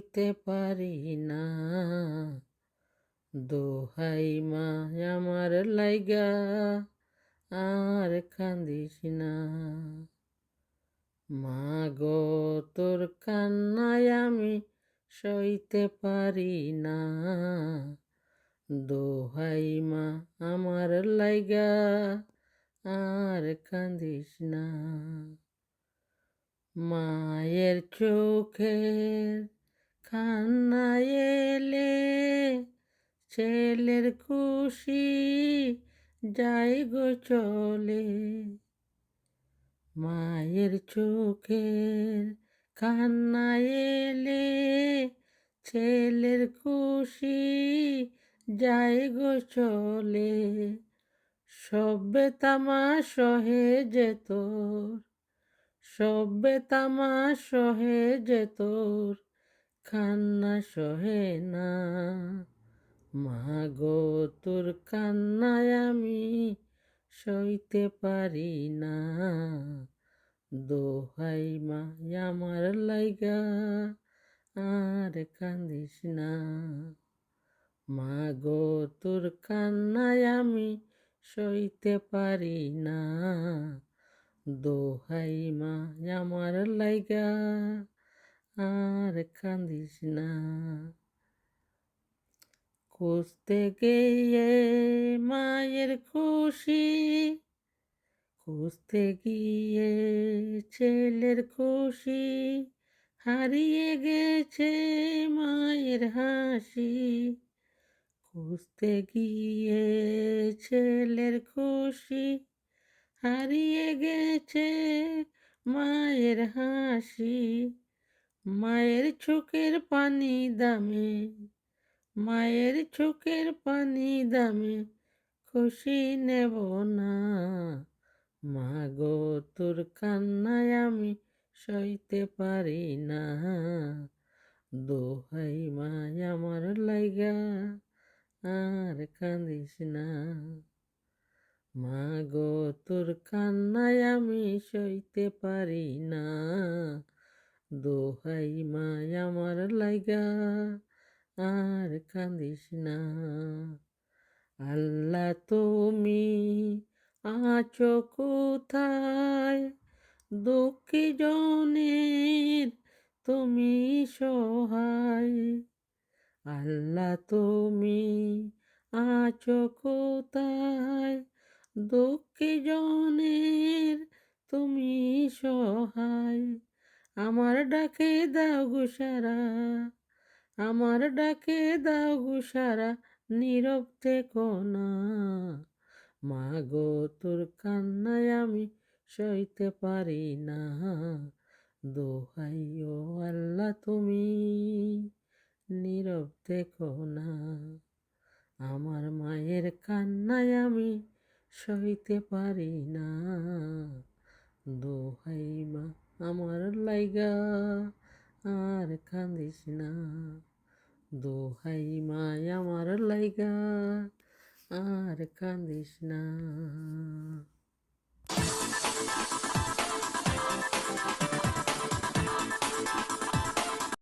সইতে পারি না। দোহাই মা আমার লাইগা আর কান্দিস না। মা গো তোর কান্নায় আমি সইতে পারি না। দোহাই মা আমার লাইগা আর কান্দিস না। মায়ের চোখের কান্না এলে ছেলের খুশি যাই গো চলে। মায়ের চোখের কান্না এলে ছেলের খুশি যাই গো চলে। সবে তামা সহে যেত, সবে তামা সহে যেত, কান্না সহে না। মা গো তোর কান্নায় আমি সইতে পারি না। দোহাই মা আমার লাইগা আর কান্দিস না। মা গো তোর কান্নায় আমি সইতে পারি না। দোহাই মা আমার লাইগা আর কান্দিস না। খুঁজতে গিয়ে মায়ের খুশি, খুঁজতে গিয়ে ছেলের খুশি, হারিয়ে গেছে মায়ের হাসি। খুঁজতে গিয়ে ছেলের খুশি, হারিয়ে গেছে মায়ের হাসি। মায়ের চোখের পানি দামে, মায়ের চোখের পানি দামে খুশি নেব না। মা গো তোর কান্নায় আমি সইতে পারি না। দোহাই মা আমার লাইগা আর কান্দিস না। মা গো তোর কান্নায় আমি সইতে পারি না। দোহাই মা আমার লাইগা আর কান্দিস না। আল্লাহ তুমি আছো কোথায়, দুঃখী জনের তুমি সহায়। আল্লাহ তুমি আছো কোথায়, দুঃখী জনের তুমি সহায়। আমার ডাকে দাও গো সারা, আমার ডাকে দাও গো সারা, নীরব থেকো না। মা গো তোর কান্নায় আমি সইতে পারি না। দোহাই ও আল্লাহ তুমি নীরব থেকো না। আমার মায়ের কান্নায় আমি সইতে পারি না। দোহাই মা আমার লাইগা আর কান্দিস না। দোহাই মা আমার লাইগা আর কান্দিস না।